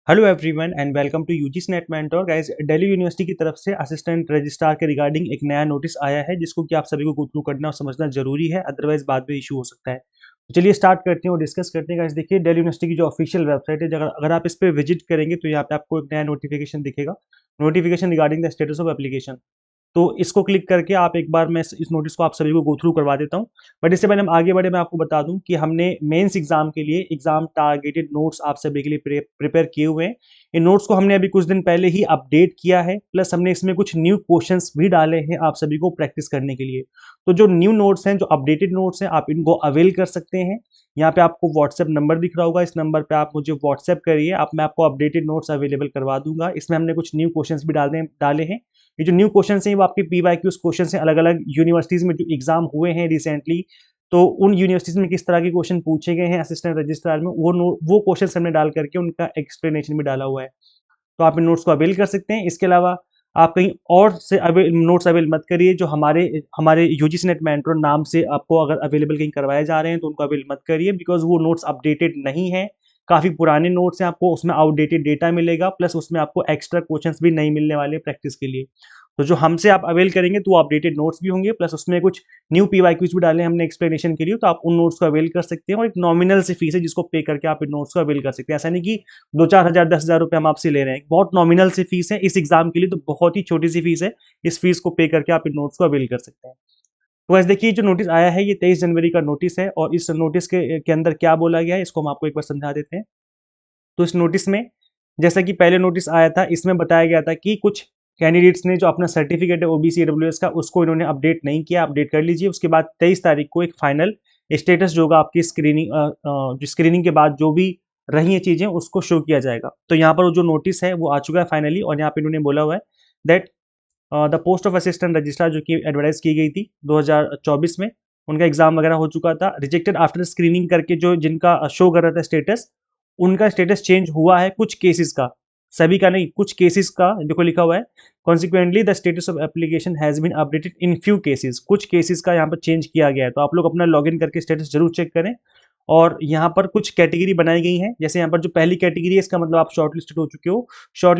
Hello everyone and welcome to UGC NET mentor guys. Delhi University की तरफ से assistant registrar के रिगार्डिंग एक नया नोटिस आया है जिसको कि आप सभी को गो थ्रू करना और समझना जरूरी है, अदरवाइज बाद में इशू हो सकता है। तो चलिए स्टार्ट करते हैं और डिस्कस करते हैं गाइस। देखिए, दिल्ली यूनिवर्सिटी की जो ऑफिशियल वेबसाइट है, अगर आप इस पर विजिट करेंगे तो यहाँ पे आपको एक नया नोटिफिकेशन दिखेगा, notification regarding the status of application. तो इसको क्लिक करके आप एक बार मैं इस नोटिस को आप सभी को गो थ्रू करवा देता हूँ। बट इससे पहले हम आगे बढ़े, मैं आपको बता दूं कि हमने मेंस एग्जाम के लिए एग्जाम टारगेटेड नोट्स आप सभी के लिए प्रिपेयर किए हुए हैं। इन नोट्स को हमने अभी कुछ दिन पहले ही अपडेट किया है, प्लस हमने इसमें कुछ न्यू क्वेश्चंस भी डाले हैं आप सभी को प्रैक्टिस करने के लिए। तो जो न्यू नोट्स हैं, जो अपडेटेड नोट्स हैं, आप इनको अवेल कर सकते हैं। यहाँ पे आपको व्हाट्सएप नंबर दिख रहा होगा, इस नंबर पे आप मुझे व्हाट्सएप करिए, मैं आपको अपडेटेड नोट्स अवेलेबल करवा दूंगा। इसमें हमने कुछ न्यू क्वेश्चंस भी डाले हैं। ये जो न्यू क्वेश्चन हैं वो आपके पीवाईक्यूज क्वेश्चन हैं, अलग अलग यूनिवर्सिटीज में जो एग्जाम हुए हैं रिसेंटली, तो उन यूनिवर्सिटीज में किस तरह के क्वेश्चन पूछे गए हैं असिस्टेंट रजिस्ट्रार में, वो क्वेश्चन हमने डाल करके उनका एक्सप्लेनेशन भी डाला हुआ है। तो आप इन नोट्स को अवेल कर सकते हैं। इसके अलावा आप कहीं और से नोट्स अवेल मत करिए। जो हमारे हमारे यूजीसी नेट मेंटोर नाम से आपको अगर अवेलेबल कहीं करवाए जा रहे हैं तो उनको अवेल मत करिए, बिकॉज वो नोट्स अपडेटेड नहीं है, काफ़ी पुराने नोट्स हैं। आपको उसमें आउटडेटेड डेटा मिलेगा, प्लस उसमें आपको एक्स्ट्रा क्वेश्चंस भी नहीं मिलने वाले प्रैक्टिस के लिए। तो जो हमसे आप अवेल करेंगे तो वो अपडेटेड नोट्स भी होंगे, प्लस उसमें कुछ न्यू पीवाईक्यूज भी डाले हमने एक्सप्लेनेशन के लिए, तो आप उन नोट्स को अवेल कर सकते हैं। और एक नॉमिनल सी फीस है जिसको पे करके आप इन नोट्स को अवेल कर सकते हैं। ऐसा नहीं कि 2-4 हज़ार 10 हज़ार रुपये हम आपसे ले रहे हैं, बहुत नॉमिनल सी फीस है इस एग्जाम के लिए, तो बहुत ही छोटी सी फीस है। इस फीस को पे करके आप इन नोट्स को अवेल कर सकते हैं। तो वैसे देखिए, जो नोटिस आया है ये 23 जनवरी का नोटिस है, और इस नोटिस के अंदर क्या बोला गया है इसको हम आपको एक बार समझा देते हैं। तो इस नोटिस में, जैसा कि पहले नोटिस आया था, इसमें बताया गया था कि कुछ कैंडिडेट्स ने जो अपना सर्टिफिकेट है ओबीसी ईडब्ल्यूएस का, उसको इन्होंने अपडेट नहीं किया, अपडेट कर लीजिए। उसके बाद 23 तारीख को एक फाइनल स्टेटस जो होगा आपकी स्क्रीनिंग के बाद जो भी रही हैं चीज़ें उसको शो किया जाएगा। तो यहाँ पर जो नोटिस है वो आ चुका है फाइनली, और यहाँ पे इन्होंने बोला हुआ है that the post of assistant registrar जो कि एडवर्टाइज की गई थी 2024 में, उनका एग्जाम वगैरह हो चुका था, रिजेक्टेड आफ्टर स्क्रीनिंग करके जो जिनका शो कर रहा था स्टेटस, उनका स्टेटस चेंज हुआ है कुछ केसेस का, सभी का नहीं, कुछ केसेस का। देखो लिखा हुआ है, consequently the status of application has been updated in few cases, कुछ केसेस का यहाँ पर चेंज किया गया है। तो आप लोग अपना लॉगिन करके स्टेटस जरूर चेक करें। और यहाँ पर कुछ कैटेगरी बनाई गई हैं, जैसे यहाँ पर जो पहली कैटेगरी है इसका मतलब आप शॉर्ट लिस्टेड हो चुके हो। Short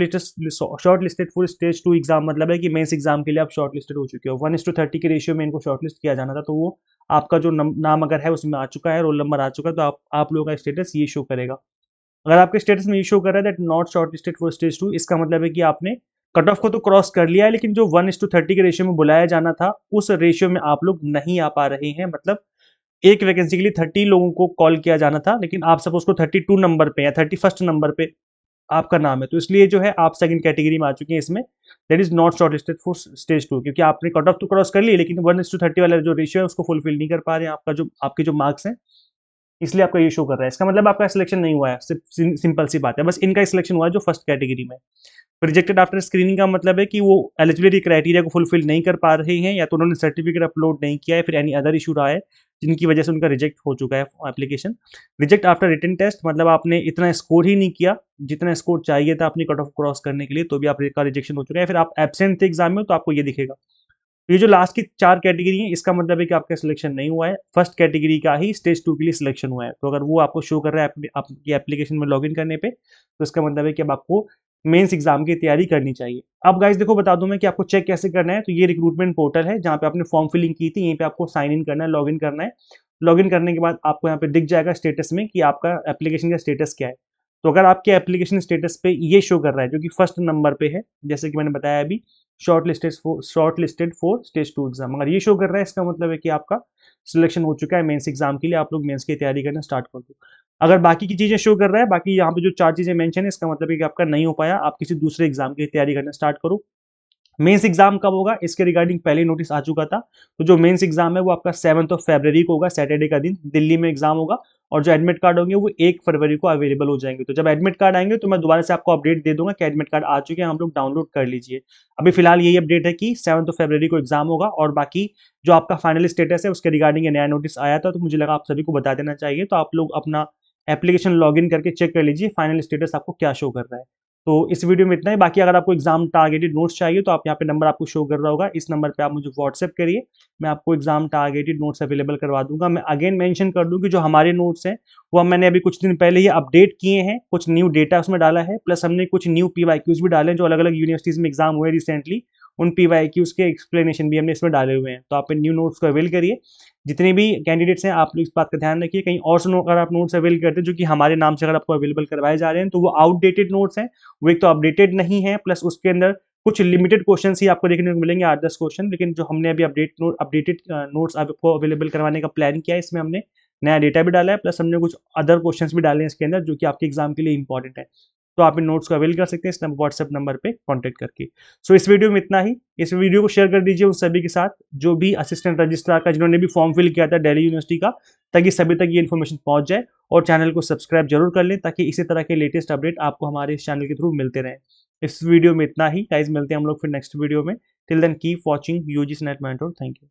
listed for stage 2 exam मतलब है कि मेंस एग्जाम के लिए आप शॉर्ट लिस्टेड हो चुके हो। 1:30 के रेशियो में इनको शॉर्ट लिस्ट किया जाना था, तो वो आपका जो नाम अगर है उसमें आ चुका है, रोल नंबर आ चुका है, तो आप लोगों का स्टेटस ये शो करेगा। अगर आपके स्टेटस में ये शो कर रहा है that not short listed for stage 2, इसका मतलब है कि आपने कट ऑफ को तो क्रॉस कर लिया है, लेकिन जो 1:30 के रेशियो में बुलाया जाना था उस रेशियो में आप लोग नहीं आ पा रहे हैं। मतलब एक वैकेंसी के लिए 30 लोगों को कॉल किया जाना था, लेकिन आप सपोज को 32 नंबर पे या 31st नंबर पे आपका नाम है, तो इसलिए जो है आप सेकंड कैटेगरी में आ चुके हैं इसमें, that is not short listed for stage 2, क्योंकि आपने कट ऑफ तो क्रॉस कर ली, लेकिन 1:30 वाला जो रेशियो है उसको फुलफिल नहीं कर पा रहे हैं, आपके जो मार्क्स हैं, इसलिए आपका ये शो कर रहा है। इसका मतलब आपका सिलेक्शन नहीं हुआ है, सिंपल सी बात है, बस इनका सिलेक्शन हुआ है जो फर्स्ट कैटेगरी में। रिजेक्टेड आफ्टर स्क्रीनिंग का मतलब है कि वो एलिजिबिलिटी क्राइटेरिया को फुलफिल नहीं कर पा रहे हैं, या तो उन्होंने सर्टिफिकेट अपलोड नहीं किया है, फिर एनी अदर इशू रहा है जिनकी वजह से उनका रिजेक्ट हो चुका है application. Reject after written test मतलब आपने इतना स्कोर ही नहीं किया जितना स्कोर चाहिए था अपनी कट ऑफ क्रॉस करने के लिए, तो भी आपका रिजेक्शन हो चुका है। फिर आप एब्सेंट थे एग्जाम में तो आपको ये दिखेगा। ये जो लास्ट की 4 कैटेगरी है इसका मतलब है कि आपका सिलेक्शन नहीं हुआ है, फर्स्ट कैटेगरी का ही स्टेज 2 के लिए सिलेक्शन हुआ है। तो अगर वो आपको शो कर रहा है आपकी एप्लीकेशन में लॉगिन करने पे, तो इसका मतलब है कि अब आपको मेंस एग्जाम की तैयारी करनी चाहिए। अब गाइस देखो, बता दूं मैं कि आपको चेक कैसे करना है। तो ये रिक्रूटमेंट पोर्टल है जहाँ पे आपने फॉर्म फिलिंग की थी, यहीं पे आपको साइन इन करना है, लॉगिन करना है। लॉगिन करने के बाद आपको यहाँ पे दिख जाएगा स्टेटस में कि आपका एप्लीकेशन का स्टेटस क्या है। तो अगर आपके एप्लीकेशन स्टेटस पे ये शो कर रहा है जो कि फर्स्ट नंबर पे है, जैसे कि मैंने बताया अभी, short listed for stage 2 exam, अगर ये शो कर रहा है इसका मतलब है कि आपका सिलेक्शन हो चुका है मेंस एग्जाम के लिए, आप लोग मेंस की तैयारी करना स्टार्ट कर दो। अगर बाकी की चीजें शो कर रहा है, बाकी यहाँ पे जो 4 चीजें मेंशन है, इसका मतलब है कि आपका नहीं हो पाया, आप किसी दूसरे एग्जाम की तैयारी करना स्टार्ट करो। मेंस एग्जाम कब होगा इसके रिगार्डिंग पहले नोटिस आ चुका था। तो जो मेंस एग्जाम है वो आपका 7 फरवरी को होगा, सैटरडे का दिन दिल्ली में एग्जाम होगा। और जो एडमिट कार्ड होंगे वो 1 फरवरी को अवेलेबल हो जाएंगे। तो जब एडमिट कार्ड आएंगे तो मैं दोबारा से आपको अपडेट दे दूंगा कि एडमिट कार्ड आ चुके हैं, हम लोग डाउनलोड कर लीजिए। अभी फिलहाल यही अपडेट है कि 7 फरवरी को एग्जाम होगा, और बाकी जो आपका फाइनल स्टेटस है उसके रिगार्डिंग नया नोटिस आया था, तो मुझे लगा आप सभी को बता देना चाहिए। तो आप लोग अपना एप्लीकेशन लॉगिन करके चेक कर लीजिए फाइनल स्टेटस आपको क्या शो कर रहा है। तो इस वीडियो में इतना ही। बाकी अगर आपको एग्जाम टारगेटेड नोट्स चाहिए तो आप यहाँ पे नंबर आपको शो कर रहा होगा, इस नंबर पे आप मुझे व्हाट्सएप करिए, मैं आपको एग्जाम टारगेटेड नोट्स अवेलेबल करवा दूंगा। मैं अगेन मेंशन कर दूं कि जो हमारे नोट्स हैं वो मैंने अभी कुछ दिन पहले ही अपडेट किए हैं, कुछ न्यू डेटा उसमें डाला है, प्लस हमने कुछ न्यू पीवाईक्यूज भी डाले हैं जो अलग अलग यूनिवर्सिटीज में एग्जाम हुए रिसेंटली, उन पीवाईक्यूज के एक्सप्लेनेशन भी हमने इसमें डाले हुए हैं। तो आप इन न्यू नोट्स को अवेल करिए। जितने भी कैंडिडेट्स हैं आप लोग इस बात का ध्यान रखिए, कहीं और से अगर आप नोट्स अवेल करते हैं जो कि हमारे नाम से अगर आपको अवेलेबल करवाए जा रहे हैं तो वो आउटडेटेड नोट्स हैं, वो एक तो अपडेटेड नहीं है, प्लस उसके अंदर कुछ लिमिटेड क्वेश्चन ही आपको देखने को मिलेंगे, 8-10 क्वेश्चन। लेकिन जो हमने अभी अपडेटेड नोट्स आपको अवेलेबल करवाने का प्लान किया है, इसमें हमने नया डेटा भी डाला है, प्लस हमने कुछ अदर क्वेश्चंस भी डाले हैं इसके अंदर जो कि आपके एग्जाम के लिए इंपॉर्टेंट है। तो आप इन नोट्स को अवेल कर सकते हैं इस व्हाट्सएप नंबर पे कांटेक्ट करके। सो इस वीडियो में इतना ही। इस वीडियो को शेयर कर दीजिए उन सभी के साथ जो भी असिस्टेंट रजिस्ट्रार का जिन्होंने भी फॉर्म फिल किया था दिल्ली यूनिवर्सिटी का, ताकि सभी तक ये इन्फॉर्मेशन पहुंच जाए। और चैनल को सब्सक्राइब जरूर कर लें ताकि इसी तरह के लेटेस्ट अपडेट आपको हमारे इस चैनल के थ्रू मिलते रहें। इस वीडियो में इतना ही गाइस, मिलते हैं हम लोग फिर नेक्स्ट वीडियो में। Till then keep watching UGC NET mentor. Thank you.